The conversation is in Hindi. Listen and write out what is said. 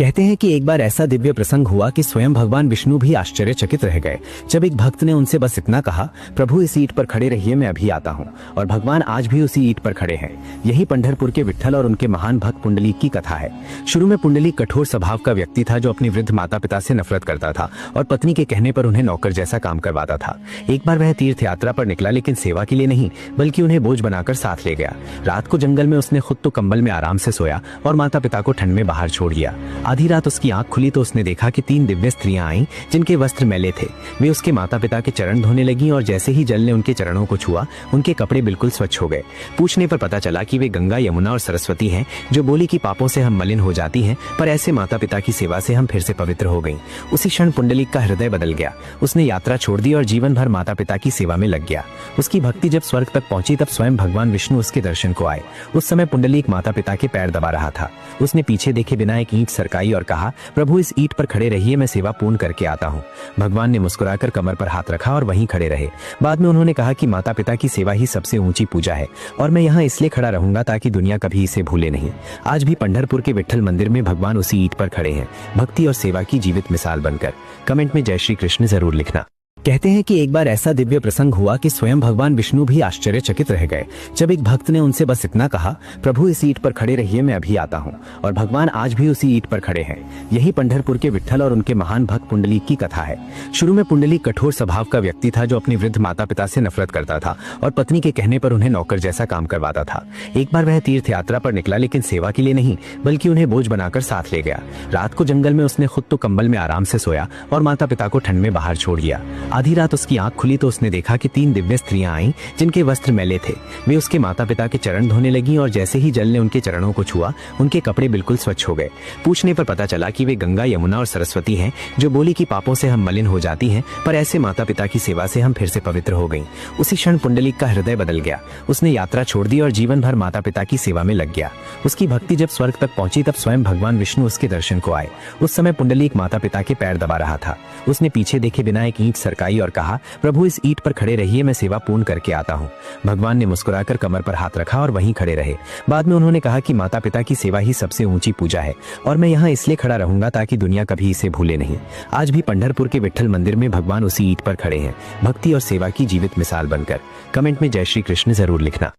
कहते हैं कि एक बार ऐसा दिव्य प्रसंग हुआ कि स्वयं भगवान विष्णु भी आश्चर्यचकित रह गए जब एक भक्त ने उनसे बस इतना कहा, प्रभु इस ईंट पर खड़े रहिए, मैं अभी आता हूँ। और भगवान आज भी उसी ईंट पर खड़े हैं। यही पंढरपुर के विट्ठल और उनके महान भक्त पुंडलीक की कथा है। शुरू में पुंडलीक कठोर स्वभाव का व्यक्ति था जो अपनी वृद्ध माता पिता से नफरत करता था और पत्नी के कहने पर उन्हें नौकर जैसा काम करवाता था। एक बार वह तीर्थ यात्रा पर निकला, लेकिन सेवा के लिए नहीं बल्कि उन्हें बोझ बनाकर साथ ले गया। रात को जंगल में उसने खुद तो कंबल में आराम से सोया और माता पिता को ठंड में बाहर छोड़ दिया। आधी रात उसकी आंख खुली तो उसने देखा कि 3 दिव्य स्त्रियां आईं जिनके वस्त्र मैले थे। वे उसके माता पिता के चरण धोने लगीं और जैसे ही जल ने उनके चरणों को छुआ, उनके कपड़े बिल्कुल स्वच्छ हो गए। पूछने पर पता चला कि वे गंगा, यमुना और सरस्वती हैं, जो बोली कि पापों से हम मलिन हो जाती हैं, पर ऐसे माता पिता की सेवा से हम फिर से पवित्र हो गईं। उसी क्षण पुंडलीक का हृदय बदल गया। उसने यात्रा छोड़ दी और जीवन भर माता पिता की सेवा में लग गया। उसकी भक्ति जब स्वर्ग तक पहुंची तब स्वयं भगवान विष्णु उसके दर्शन को आए। उस समय पुंडलीक माता पिता के पैर दबा रहा था। उसने पीछे देखे बिना एक ईंट सरकाई और कहा, प्रभु इस ईंट पर खड़े रहिए, मैं सेवा पूर्ण करके आता हूँ। भगवान ने मुस्कुराकर कमर पर हाथ रखा और वहीं खड़े रहे। बाद में उन्होंने कहा कि माता पिता की सेवा ही सबसे ऊंची पूजा है और मैं यहाँ इसलिए खड़ा रहूंगा ताकि दुनिया कभी इसे भूले नहीं। आज भी पंढरपुर के विट्ठल मंदिर में भगवान उसी ईंट पर खड़े हैं, भक्ति और सेवा की जीवित मिसाल बनकर। कमेंट में जय श्री कृष्ण जरूर लिखना। कहते हैं कि एक बार ऐसा दिव्य प्रसंग हुआ कि स्वयं भगवान विष्णु भी आश्चर्यचकित रह गए जब एक भक्त ने उनसे बस इतना कहा, प्रभु इस ईंट पर खड़े रहिए, मैं अभी आता हूँ। और भगवान आज भी उसी ईंट पर खड़े हैं। यही पंढरपुर के विट्ठल और उनके महान भक्त पुंडलीक की कथा है। शुरू में पुंडलीक कठोर स्वभाव का व्यक्ति था जो अपनी वृद्ध माता पिता से नफरत करता था और पत्नी के कहने पर उन्हें नौकर जैसा काम करवाता था। एक बार वह तीर्थ यात्रा पर निकला, लेकिन सेवा के लिए नहीं बल्कि उन्हें बोझ बनाकर साथ ले गया। रात को जंगल में उसने खुद तो कंबल में आराम से सोया और माता पिता को ठंड में बाहर छोड़ दिया। आधी रात उसकी आंख खुली तो उसने देखा कि 3 दिव्य स्त्रियां आईं जिनके वस्त्र मैले थे। वे उसके माता पिता के चरण धोने लगीं और जैसे ही जल ने उनके चरणों को छुआ, उनके कपड़े बिल्कुल स्वच्छ हो गए। पूछने पर पता चला कि वे गंगा, यमुना और सरस्वती हैं, जो बोली कि पापों से हम मलिन हो जाती हैं, पर ऐसे माता पिता की सेवा से हम फिर से पवित्र हो गईं। उसी क्षण पुंडलीक का हृदय बदल गया। उसने यात्रा छोड़ दी और जीवन भर माता पिता की सेवा में लग गया। उसकी भक्ति जब स्वर्ग तक पहुंची तब स्वयं भगवान विष्णु उसके दर्शन को आए। उस समय पुंडलीक माता पिता के पैर दबा रहा था। उसने पीछे देखे बिना एक ईंट सरकाई और कहा, प्रभु इस ईंट पर खड़े रहिए, मैं सेवा पूर्ण करके आता हूँ। भगवान ने मुस्कुराकर कमर पर हाथ रखा और वहीं खड़े रहे। बाद में उन्होंने कहा कि माता पिता की सेवा ही सबसे ऊंची पूजा है और मैं यहाँ इसलिए खड़ा रहूंगा ताकि दुनिया कभी इसे भूले नहीं। आज भी पंढरपुर के विट्ठल मंदिर में भगवान उसी ईंट पर खड़े हैं, भक्ति और सेवा की जीवित मिसाल बनकर। कमेंट में जय श्री कृष्ण जरूर लिखना।